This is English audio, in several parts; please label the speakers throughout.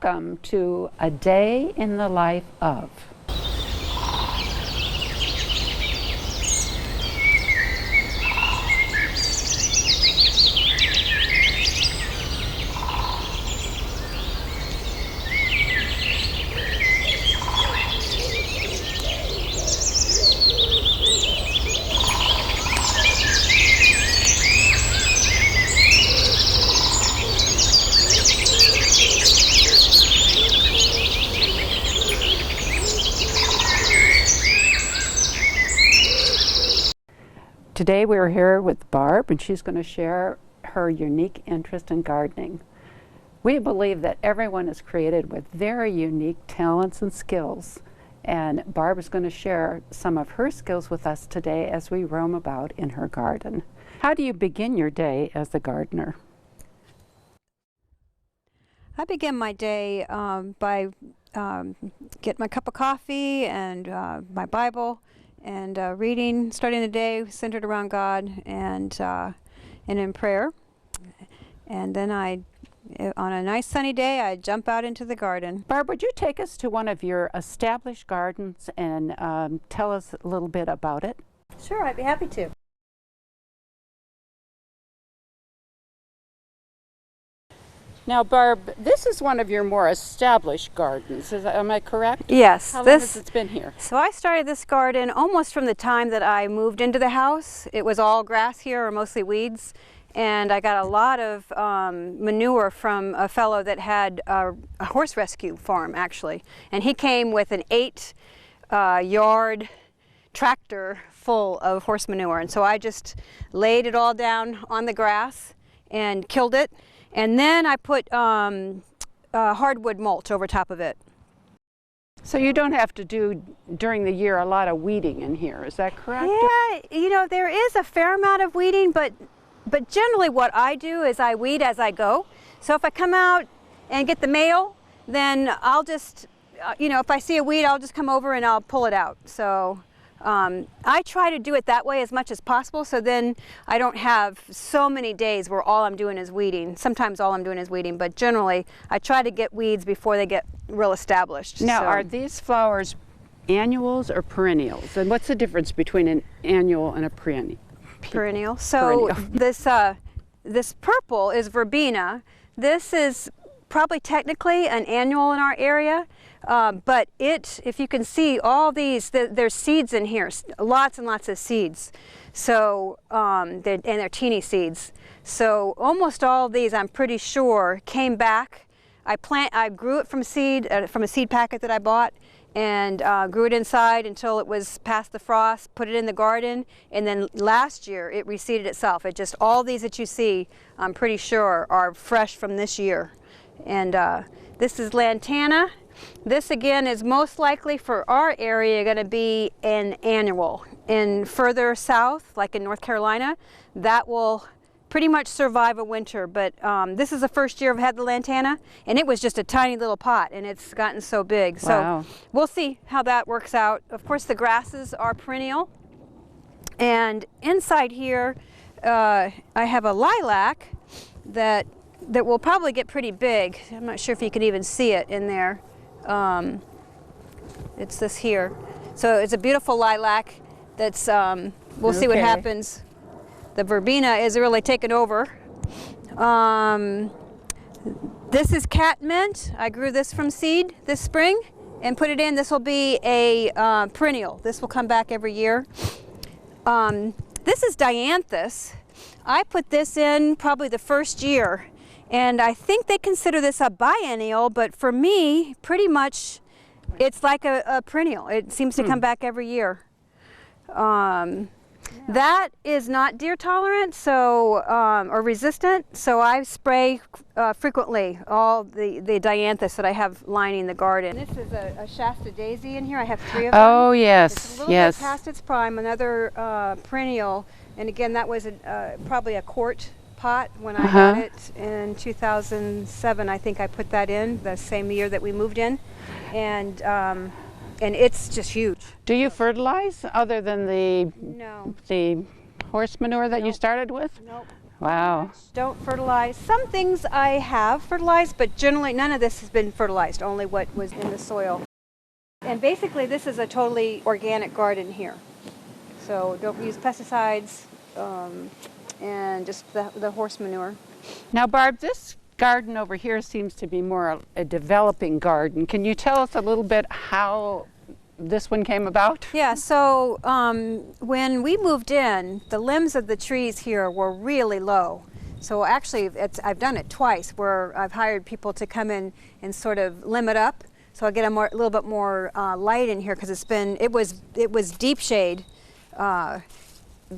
Speaker 1: Welcome to A Day in the Life of. Today we're here with Barb, and she's going to share her unique interest in gardening. We believe that everyone is created with very unique talents and skills, and Barb is going to share some of her skills with us today as we roam about in her garden. How do you begin your day as a gardener?
Speaker 2: I begin my day by getting my cup of coffee and my Bible, and reading, starting the day centered around God and in prayer. And then on a nice sunny day, I jump out into the garden.
Speaker 1: Barb, would you take us to one of your established gardens and tell us a little bit about it?
Speaker 2: Sure, I'd be happy to.
Speaker 1: Now, Barb, this is one of your more established gardens. Am I correct?
Speaker 2: Yes.
Speaker 1: How long has it been here?
Speaker 2: So I started this garden almost from the time that I moved into the house. It was all grass here, or mostly weeds, and I got a lot of manure from a fellow that had a horse rescue farm, actually. And he came with an 8-yard tractor full of horse manure. And so I just laid it all down on the grass and killed it. And then I put hardwood mulch over top of it.
Speaker 1: So you don't have to do, during the year, a lot of weeding in here, is that correct?
Speaker 2: Yeah, you know, there is a fair amount of weeding, but generally what I do is I weed as I go. So if I come out and get the mail, then I'll just, you know, if I see a weed, I'll just come over and I'll pull it out. So I try to do it that way as much as possible, so then I don't have so many days where all I'm doing is weeding. Sometimes all I'm doing is weeding, but generally I try to get weeds before they get real established.
Speaker 1: Now, are these flowers annuals or perennials? And what's the difference between an annual and a perennial?
Speaker 2: Perennial. So this purple is verbena. This is probably technically an annual in our area. But if you can see all these, there's seeds in here, lots and lots of seeds. So, and they're teeny seeds. So almost all of these, I'm pretty sure, came back. I grew it from seed, from a seed packet that I bought, and grew it inside until it was past the frost, put it in the garden, and then last year it reseeded itself. All these that you see, I'm pretty sure, are fresh from this year. And this is lantana. This again is most likely for our area going to be an annual. And further south, like in North Carolina, that will pretty much survive a winter. But this is the first year I've had the lantana, and it was just a tiny little pot, and it's gotten so big.
Speaker 1: Wow.
Speaker 2: So we'll see how that works out. Of course, the grasses are perennial. And inside here, I have a lilac that will probably get pretty big. I'm not sure if you can even see it in there. It's this here. So it's a beautiful lilac that's, we'll see what happens. The verbena is really taken over. This is catmint. I grew this from seed this spring and put it in. This will be a perennial. This will come back every year. This is dianthus. I put this in probably the first year. And I think they consider this a biennial, but for me, pretty much, it's like a perennial. It seems to come back every year. That is not deer tolerant, so or resistant, so I spray frequently all the dianthus that I have lining the garden. This is a Shasta daisy in here. I have 3 of them.
Speaker 1: Oh yes,
Speaker 2: it's a little bit past its prime. Another perennial, and again, that was probably a quart pot when I got it in 2007. I think I put that in the same year that we moved in, and it's just huge.
Speaker 1: Do you fertilize other than the
Speaker 2: No.
Speaker 1: the horse manure that you
Speaker 2: Nope.
Speaker 1: started with?
Speaker 2: Nope.
Speaker 1: Wow.
Speaker 2: Don't fertilize. Some things I have fertilized, but generally none of this has been fertilized, only what was in the soil. And basically this is a totally organic garden here. So don't use pesticides and just the horse manure.
Speaker 1: Now, Barb, this garden over here seems to be more a developing garden. Can you tell us a little bit how this one came about?
Speaker 2: Yeah, so when we moved in, the limbs of the trees here were really low. So actually, I've done it twice where I've hired people to come in and sort of limb it up. So I get a little bit more light in here because it was deep shade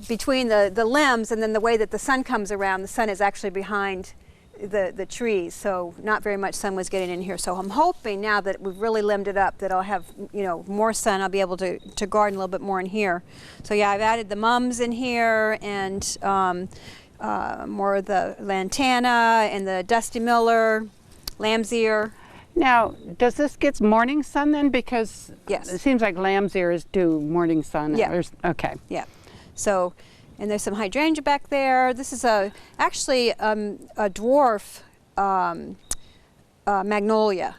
Speaker 2: between the limbs, and then the way that the sun comes around, the sun is actually behind the trees, so not very much sun was getting in here. So I'm hoping now that we've really limbed it up that I'll have, you know, more sun. I'll be able to garden a little bit more in here. So yeah, I've added the mums in here and more of the lantana and the dusty miller, lamb's ear.
Speaker 1: Now, does this get morning sun then? Because
Speaker 2: yes,
Speaker 1: it seems like lamb's ears do morning sun.
Speaker 2: Yeah.
Speaker 1: Okay.
Speaker 2: Yeah. So, and there's some hydrangea back there. This is actually a dwarf magnolia.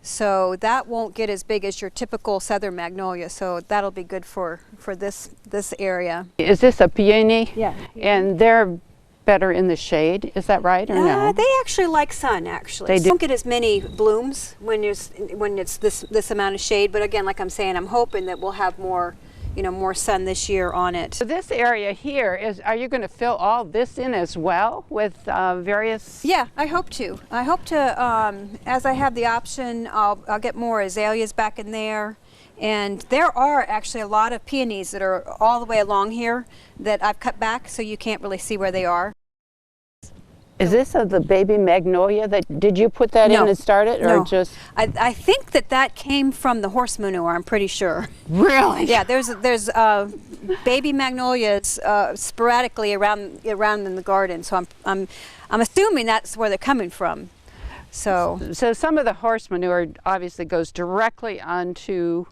Speaker 2: So that won't get as big as your typical southern magnolia. So that'll be good for this area.
Speaker 1: Is this a peony?
Speaker 2: Yeah.
Speaker 1: And they're better in the shade, is that right or no?
Speaker 2: They actually like sun, actually.
Speaker 1: They do.
Speaker 2: Don't get as many blooms when it's this amount of shade, but again, like I'm saying, I'm hoping that we'll have more, you know, more sun this year on it.
Speaker 1: So this area here are you going to fill all this in as well with various?
Speaker 2: Yeah, I hope to. I hope to, as I have the option, I'll get more azaleas back in there. And there are actually a lot of peonies that are all the way along here that I've cut back so you can't really see where they are.
Speaker 1: Is this the baby magnolia did you put that in and start it, or
Speaker 2: no.
Speaker 1: just?
Speaker 2: I think that came from the horse manure, I'm pretty sure.
Speaker 1: Really?
Speaker 2: Yeah, there's baby magnolias sporadically around in the garden, so I'm assuming that's where they're coming from. So
Speaker 1: some of the horse manure obviously goes directly onto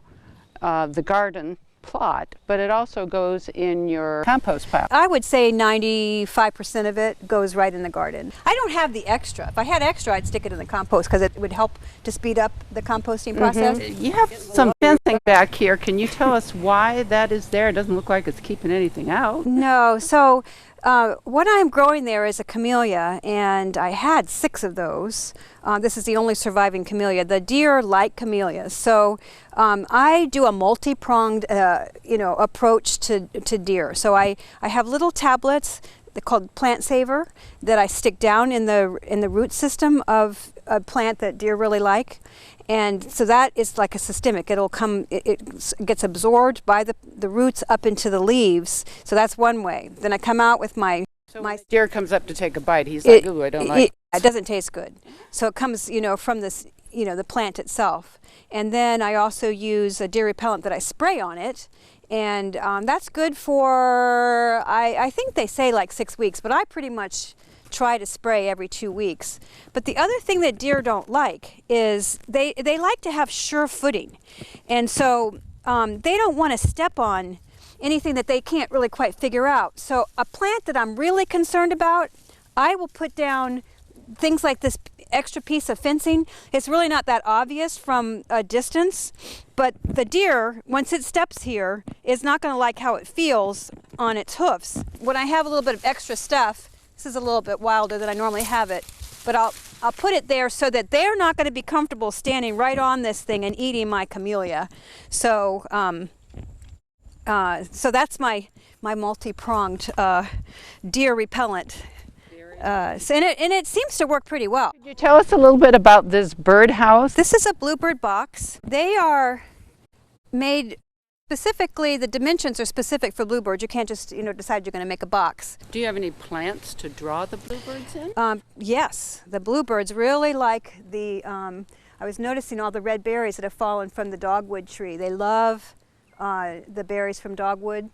Speaker 1: the garden plot, but it also goes in your compost pile.
Speaker 2: I would say 95% of it goes right in the garden. I don't have the extra. If I had extra, I'd stick it in the compost because it would help to speed up the composting process.
Speaker 1: You have some fencing back here. Can you tell us why that is there? It doesn't look like it's keeping anything out.
Speaker 2: No, so what I'm growing there is a camellia, and I had 6 of those. This is the only surviving camellia. The deer like camellias, so I do a multi-pronged, approach to deer. So I have little tablets called Plant Saver that I stick down in the root system of a plant that deer really like. And so that is like a systemic. It'll come, it gets absorbed by the roots up into the leaves. So that's one way. Then I come out with my
Speaker 1: deer comes up to take a bite. He's like, ooh, I don't like it.
Speaker 2: It doesn't taste good. So it comes, from this, the plant itself. And then I also use a deer repellent that I spray on it. And that's good for, I think they say like 6 weeks, but I pretty much try to spray every 2 weeks. But the other thing that deer don't like is they like to have sure footing. And so they don't want to step on anything that they can't really quite figure out. So a plant that I'm really concerned about, I will put down things like this extra piece of fencing. It's really not that obvious from a distance, but the deer, once it steps here, is not going to like how it feels on its hoofs. When I have a little bit of extra stuff, this is a little bit wilder than I normally have it, but I'll put it there so that they're not going to be comfortable standing right on this thing and eating my camellia. So so that's my multi-pronged deer repellent. And it seems to work pretty well.
Speaker 1: Could you tell us a little bit about this birdhouse?
Speaker 2: This is a bluebird box. They are made specifically, the dimensions are specific for bluebirds. You can't just decide you're going to make a box.
Speaker 1: Do you have any plants to draw the bluebirds in?
Speaker 2: Yes, the bluebirds really like the, I was noticing all the red berries that have fallen from the dogwood tree. They love the berries from dogwood.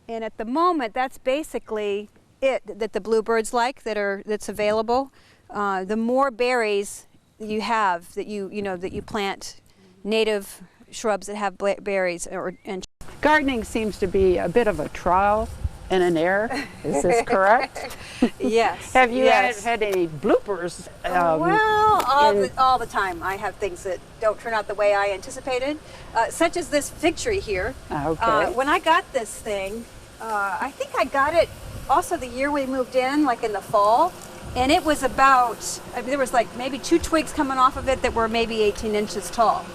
Speaker 2: And at the moment, that's basically it that the bluebirds like that's available. The more berries you have that you plant native shrubs that have berries and
Speaker 1: gardening seems to be a bit of a trial in an air. Is this correct?
Speaker 2: Yes.
Speaker 1: Have you
Speaker 2: yes.
Speaker 1: had any bloopers?
Speaker 2: Well, all the time. I have things that don't turn out the way I anticipated, such as this fig tree here.
Speaker 1: Okay.
Speaker 2: When I got this thing, I think I got it also the year we moved in, like in the fall, and it was about, there was like maybe 2 twigs coming off of it that were maybe 18 inches tall.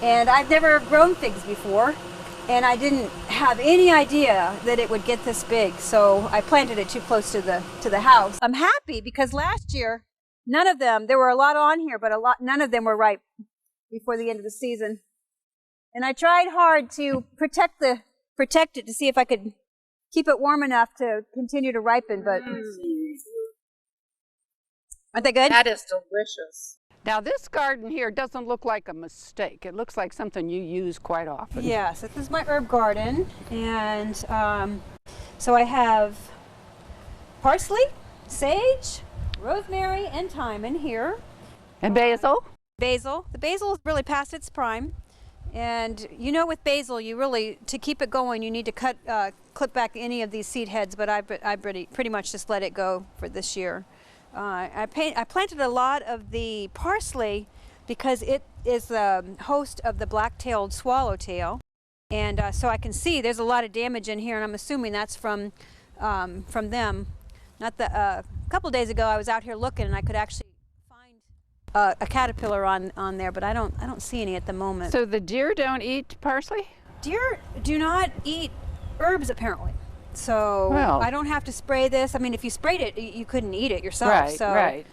Speaker 2: And I've never grown figs before, and I didn't have any idea that it would get this big, so I planted it too close to the house. I'm happy because last year, none of them, there were a lot on here, but none of them were ripe before the end of the season. And I tried hard to protect it to see if I could keep it warm enough to continue to ripen, but aren't they good?
Speaker 3: That is delicious.
Speaker 1: Now this garden here doesn't look like a mistake. It looks like something you use quite often.
Speaker 2: Yes, this is my herb garden, and so I have parsley, sage, rosemary, and thyme in here.
Speaker 1: And basil?
Speaker 2: Basil. The basil is really past its prime, and you know with basil, you really, to keep it going, you need to clip back any of these seed heads, but I pretty much just let it go for this year. I planted a lot of the parsley because it is the host of the black-tailed swallowtail, and so I can see there's a lot of damage in here, and I'm assuming that's from them. Not the a couple days ago I was out here looking, and I could actually find a caterpillar on there, but I don't see any at the moment.
Speaker 1: So the deer don't eat parsley?
Speaker 2: Deer do not eat herbs apparently. So
Speaker 1: well,
Speaker 2: I don't have to spray this. I mean, if you sprayed it, you couldn't eat it yourself.
Speaker 1: Right,
Speaker 2: so,
Speaker 1: right.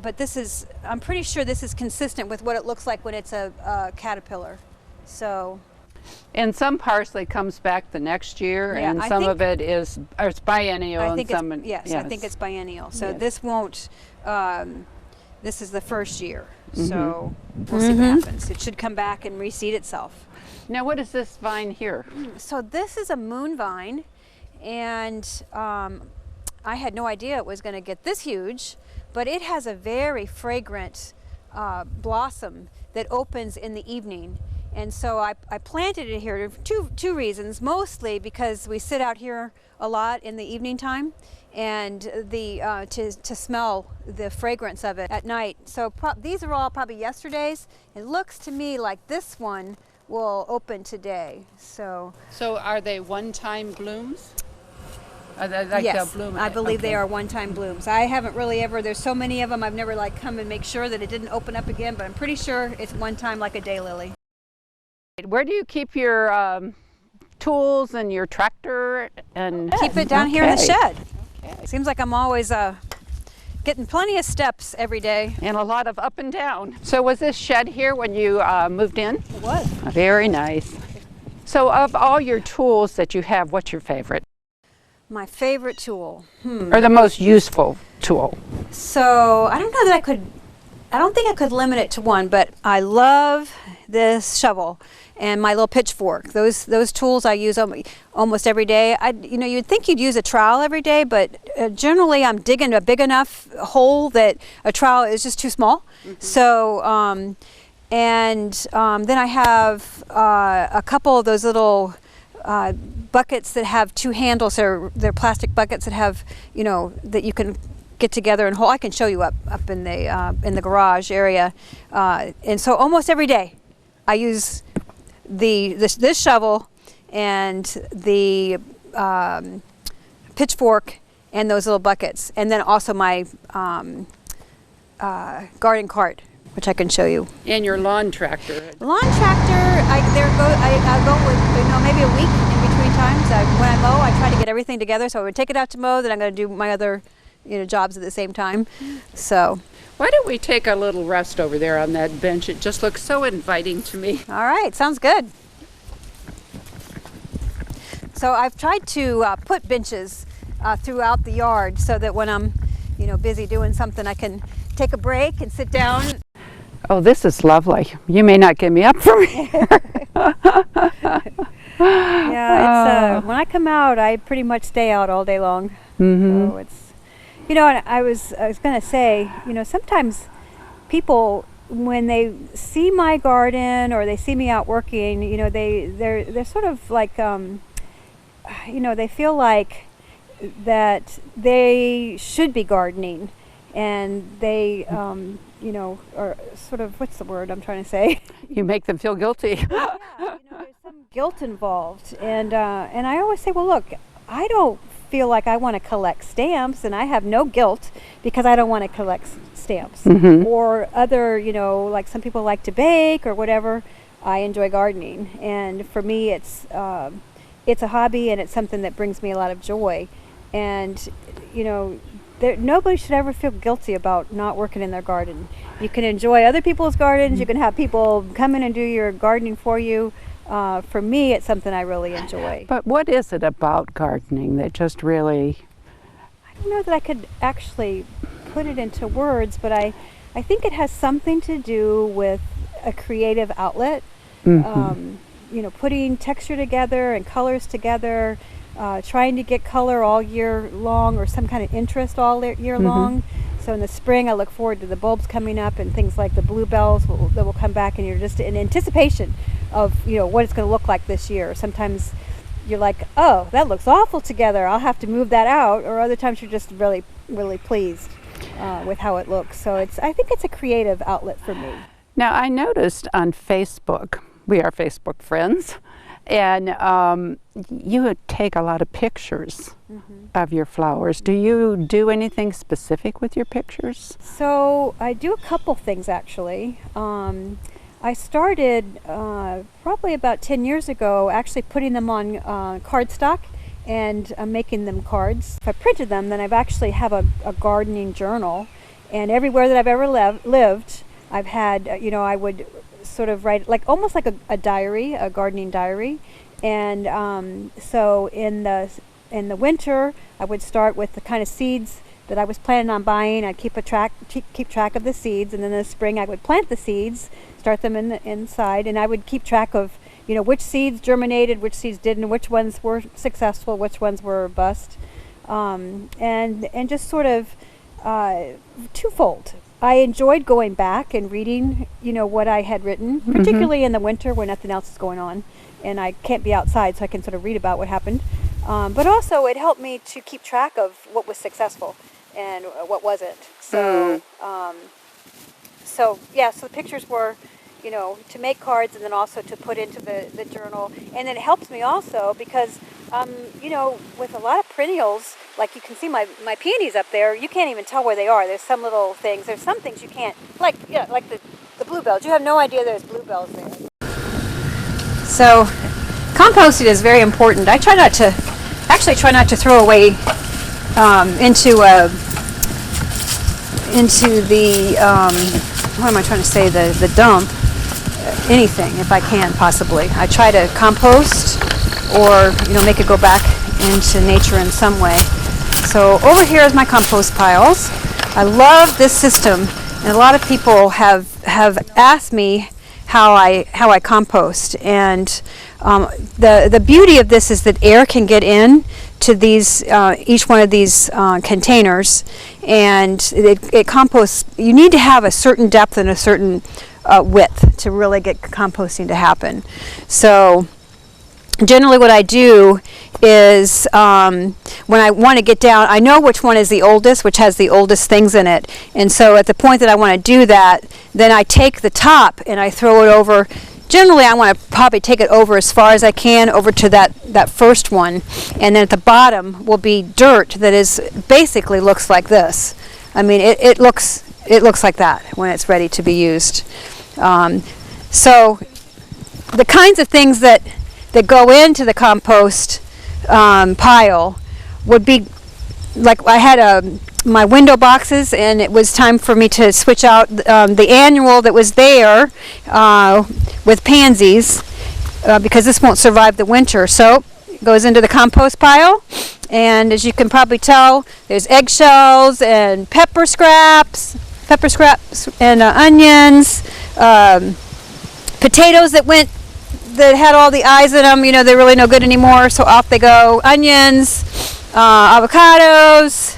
Speaker 2: But this is, I'm pretty sure this is consistent with what it looks like when it's a caterpillar. So.
Speaker 1: And some parsley comes back the next year,
Speaker 2: Yeah,
Speaker 1: and
Speaker 2: I
Speaker 1: some
Speaker 2: think-
Speaker 1: of it is it's biennial,
Speaker 2: I think
Speaker 1: and some
Speaker 2: yes, I think it's biennial. So
Speaker 1: Yes.
Speaker 2: this won't. This is the first year, so we'll see what happens. It should come back and reseed itself.
Speaker 1: Now, what is this vine here?
Speaker 2: So this is a moon vine, and I had no idea it was going to get this huge, but it has a very fragrant blossom that opens in the evening. And so I planted it here for two reasons, mostly because we sit out here a lot in the evening time, and to smell the fragrance of it at night. So these are all probably yesterday's. It looks to me like this one will open today. So
Speaker 1: are they one-time blooms? Are they like
Speaker 2: yes,
Speaker 1: they'll bloom?
Speaker 2: I believe
Speaker 1: Okay.
Speaker 2: they are one-time blooms. I haven't really ever, there's so many of them, I've never like come and make sure that it didn't open up again, but I'm pretty sure it's one time like a daylily.
Speaker 1: Where do you keep your tools and your tractor? And
Speaker 2: Keep it down here in the
Speaker 1: Okay.
Speaker 2: shed. Seems like I'm always getting plenty of steps every day.
Speaker 1: And a lot of up and down. So was this shed here when you moved in?
Speaker 2: It was.
Speaker 1: Very nice. So of all your tools that you have, what's your favorite?
Speaker 2: My favorite tool.
Speaker 1: Or the most useful tool?
Speaker 2: So I don't know that I don't think I could limit it to one, but I love this shovel and my little pitchfork. Those tools I use almost every day. You'd think you'd use a trowel every day, but generally I'm digging a big enough hole that a trowel is just too small. So then I have a couple of those little buckets that have two handles. They're plastic buckets that have, that you can get together and hold. I can show you up in the garage area. And so almost every day I use this shovel and the pitchfork and those little buckets, and then also my garden cart, which I can show you.
Speaker 1: And your lawn tractor?
Speaker 2: Lawn tractor, I go with maybe a week in between times. When I mow, I try to get everything together. So I would take it out to mow, then I'm going to do my other jobs at the same time. So.
Speaker 1: Why don't we take a little rest over there on that bench? It just looks so inviting to me.
Speaker 2: All right, sounds good. So I've tried to put benches throughout the yard so that when I'm, busy doing something, I can take a break and sit down.
Speaker 1: Oh, this is lovely. You may not get me up from here.
Speaker 2: Yeah, it's when I come out, I pretty much stay out all day long.
Speaker 1: Mm-hmm.
Speaker 2: So it's. And I was going to say, sometimes people, when they see my garden or they see me out working, they're sort of like you know, they feel like that they should be gardening, and they, you know, are sort of, what's the word I'm trying to say?
Speaker 1: You make them feel guilty.
Speaker 2: Yeah, you know, there's some guilt involved, and I always say, well, look, I don't feel like I want to collect stamps, and I have no guilt because I don't want to collect stamps. Or other, you know, like some people like to bake or whatever. I enjoy gardening, and for me it's a hobby, and it's something that brings me a lot of joy. And you know, nobody should ever feel guilty about not working in their garden. You can enjoy other people's gardens, you can have people come in and do your gardening for you. For me, it's something I really enjoy.
Speaker 1: But what is it about gardening that just really...
Speaker 2: I don't know that I could actually put it into words, but I think it has something to do with a creative outlet. You know, putting texture together and colors together, trying to get color all year long, or some kind of interest all year long. So in the spring, I look forward to the bulbs coming up and things like the bluebells that will come back, and you're just in anticipation of, you know, what it's going to look like this year. Sometimes you're like, oh, that looks awful together, I'll have to move that out. Or other times you're just really, really pleased with how it looks. So I think it's a creative outlet for me.
Speaker 1: Now, I noticed on Facebook, we are Facebook friends, and you would take a lot of pictures of your flowers. Do you do anything specific with your pictures?
Speaker 2: So I do a couple things, actually. I started probably about 10 years ago actually putting them on cardstock and making them cards. If I printed them, then I've actually have a gardening journal, and everywhere that I've ever lived, I've had, you know, I would sort of write like almost like a diary, a gardening diary. And so in the winter, I would start with the kind of seeds that I was planning on buying. I'd keep track of the seeds, and then in the spring I would plant the seeds, start them inside, and I would keep track of, you know, which seeds germinated, which seeds didn't, which ones were successful, which ones were bust, and just sort of twofold. I enjoyed going back and reading, you know, what I had written, particularly in the winter when nothing else is going on, and I can't be outside, so I can sort of read about what happened. But also it helped me to keep track of what was successful and what wasn't. So, so the pictures were, you know, to make cards and then also to put into the journal. And then it helps me also because, you know, with a lot of perennials, like you can see my peonies up there, you can't even tell where they are. There's some little things. There's some things you can't, like, yeah, like the bluebells. You have no idea there's bluebells there. So composting is very important. I try not to throw away into the what am I trying to say, the dump, anything if I can possibly. I try to compost or, you know, make it go back into nature in some way. So over here is my compost piles. I love this system, and a lot of people have asked me how I compost, and the beauty of this is that air can get in to these each one of these containers, and it composts. You need to have a certain depth and a certain width to really get composting to happen. So generally what I do is when I want to get down, I know which one is the oldest, which has the oldest things in it, and so at the point that I want to do that, then I take the top and I throw it over. Generally I want to probably take it over as far as I can over to that first one, and then at the bottom will be dirt that is basically looks like this. I mean it looks like that when it's ready to be used. So the kinds of things that go into the compost pile would be like, I had my window boxes, and it was time for me to switch out the annual that was there with pansies because this won't survive the winter. So it goes into the compost pile, and as you can probably tell, there's eggshells and pepper scraps and onions, potatoes that had all the eyes in them, you know, they're really no good anymore, so off they go. Onions, avocados.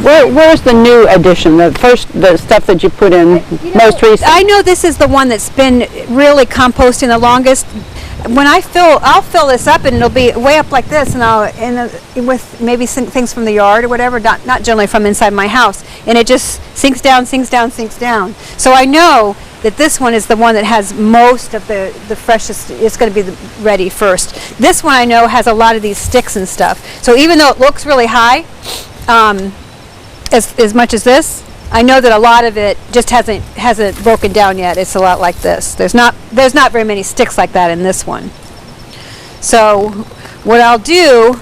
Speaker 1: Where's the new addition? The stuff that you put in most recent?
Speaker 2: I know this is the one that's been really composting the longest. when I'll fill this up, and it'll be way up like this, and with maybe things from the yard or whatever, not generally from inside my house, and it just sinks down, sinks down, sinks down. So I know that this one is the one that has most of the freshest. It's going to be ready first. This one I know has a lot of these sticks and stuff. So even though it looks really high, as much as this, I know that a lot of it just hasn't broken down yet. It's a lot like this. There's not very many sticks like that in this one. So what I'll do,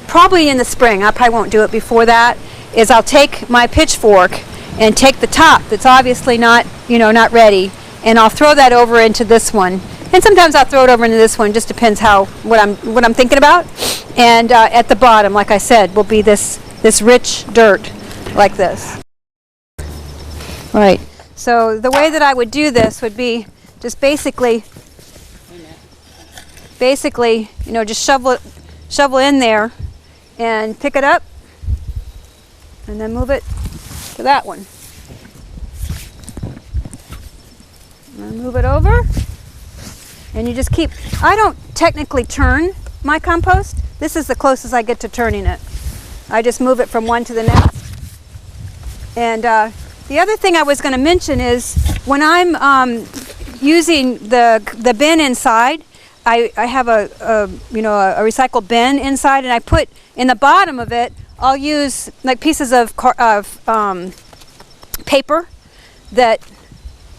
Speaker 2: probably in the spring, I probably won't do it before that, is I'll take my pitchfork and take the top that's obviously not ready, and I'll throw that over into this one. And sometimes I'll throw it over into this one. Just depends what I'm thinking about. And at the bottom, like I said, will be this rich dirt like this. Right. So the way that I would do this would be just basically, just shovel in there and pick it up and then move it to that one. And move it over. And you just keep, I don't technically turn my compost. This is the closest I get to turning it. I just move it from one to the next. And the other thing I was going to mention is when I'm using the bin inside, I have a recycled bin inside, and I put in the bottom of it, I'll use like pieces of paper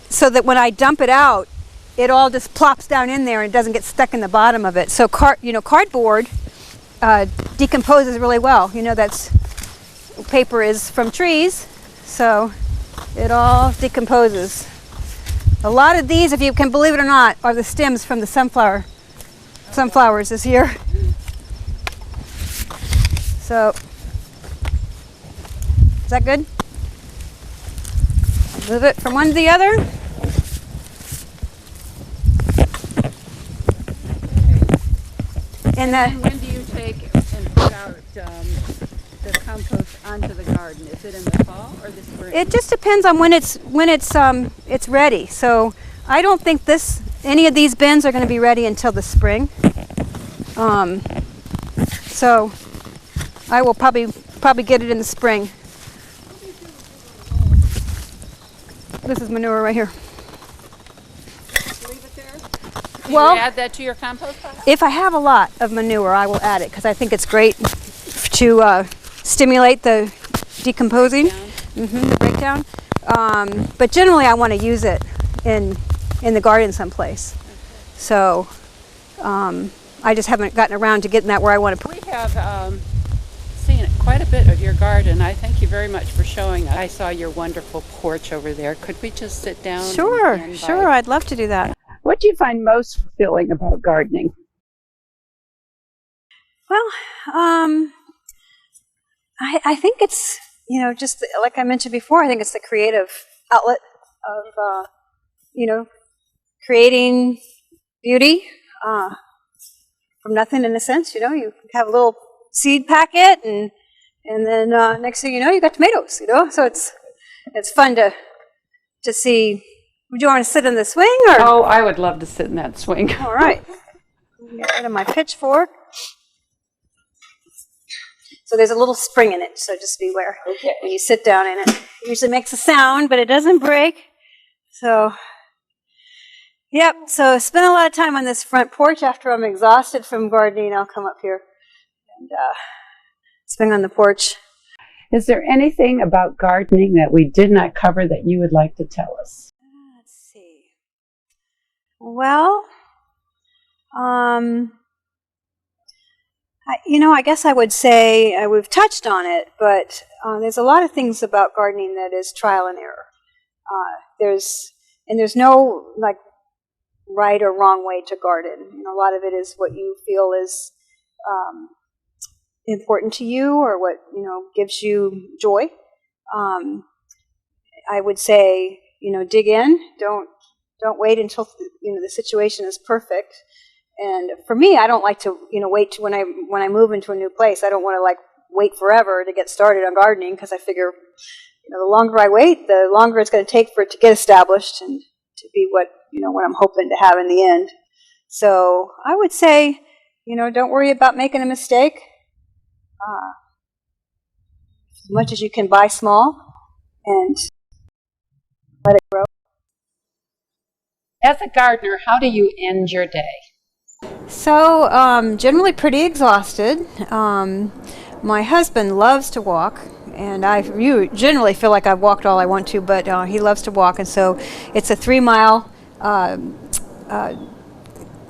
Speaker 2: so that when I dump it out, it all just plops down in there and it doesn't get stuck in the bottom of it. So cardboard decomposes really well. Paper is from trees, so it all decomposes. A lot of these, if you can believe it or not, are the stems from the sunflowers this year. So, is that good? Move it from one to the other.
Speaker 1: And when do you take and put out the compost onto the garden? Is it in the fall or the spring?
Speaker 2: It just depends on when it's ready. So I don't think any of these bins are going to be ready until the spring. So I will probably get it in the spring. This is manure right here.
Speaker 1: Leave it there?
Speaker 2: Do you
Speaker 1: add that to your compost pile?
Speaker 2: If I have a lot of manure, I will add it because I think it's great to stimulate the decomposing, the breakdown. But generally, I want to use it in the garden someplace. Okay. So I just haven't gotten around to getting that where I want to put it.
Speaker 1: We have seen quite a bit of your garden. I thank you very much for showing us. I saw your wonderful porch over there. Could we just sit down?
Speaker 2: Sure, I'd love to do that.
Speaker 1: What do you find most fulfilling about gardening?
Speaker 2: Well, I think it's, just like I mentioned before, I think it's the creative outlet of, creating beauty from nothing in a sense. You have a little seed packet and then next thing you know, you got tomatoes, So it's fun to see. Would you want to sit in the swing? Or?
Speaker 1: Oh, I would love to sit in that swing.
Speaker 2: All right. Get rid of my pitchfork. So there's a little spring in it, so just beware when you sit down in it. It usually makes a sound, but it doesn't break. So, yep. So spend a lot of time on this front porch. After I'm exhausted from gardening, I'll come up here and swing on the porch.
Speaker 1: Is there anything about gardening that we did not cover that you would like to tell us?
Speaker 2: Let's see. Well, I guess I would say we've touched on it, but there's a lot of things about gardening that is trial and error. There's no right or wrong way to garden. A lot of it is what you feel is important to you, or what gives you joy. I would say dig in. Don't wait until the situation is perfect. And for me, I don't like to wait when I move into a new place. I don't want to wait forever to get started on gardening, because I figure the longer I wait, the longer it's going to take for it to get established and to be what I'm hoping to have in the end. So I would say, don't worry about making a mistake. As much as you can buy small and let it grow.
Speaker 1: As a gardener, how do you end your day?
Speaker 2: So generally pretty exhausted. My husband loves to walk, and generally feel like I've walked all I want to, but he loves to walk, and so it's a 3-mile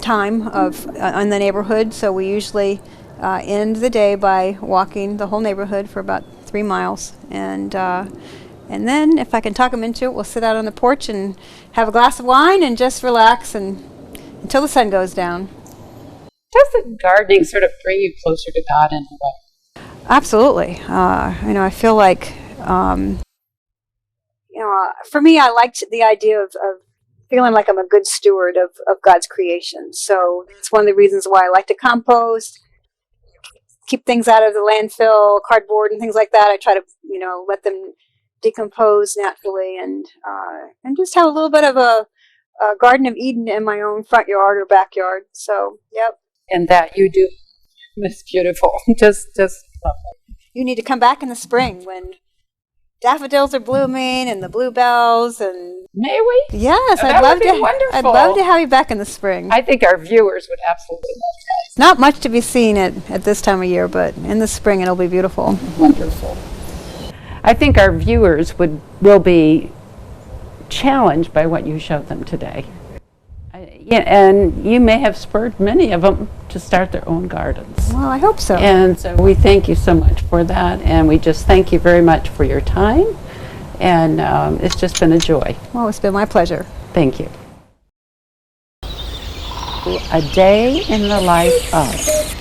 Speaker 2: time in the neighborhood. So we usually end the day by walking the whole neighborhood for about 3 miles, and then if I can talk him into it, we'll sit out on the porch and have a glass of wine and just relax until the sun goes down.
Speaker 1: Doesn't gardening sort of bring you closer to God in a way?
Speaker 2: Absolutely. I feel like, for me, I liked the idea of feeling like I'm a good steward of God's creation. So it's one of the reasons why I like to compost, keep things out of the landfill, cardboard and things like that. I try to, let them decompose naturally and just have a little bit of a Garden of Eden in my own front yard or backyard. So, yep.
Speaker 1: And that you do. It's beautiful. Just lovely.
Speaker 2: You need to come back in the spring when daffodils are blooming and the bluebells and.
Speaker 1: May we?
Speaker 2: Yes,
Speaker 1: That would be wonderful.
Speaker 2: I'd love to have you back in the spring.
Speaker 1: I think our viewers would absolutely love
Speaker 2: Not much to be seen at this time of year, but in the spring it'll be beautiful.
Speaker 1: Wonderful. I think our viewers will be challenged by what you showed them today. And you may have spurred many of them to start their own gardens.
Speaker 2: Well, I hope so.
Speaker 1: And so we thank you so much for that, and we just thank you very much for your time, and it's just been a joy.
Speaker 2: Well, it's been my pleasure.
Speaker 1: Thank you. A day in the life of.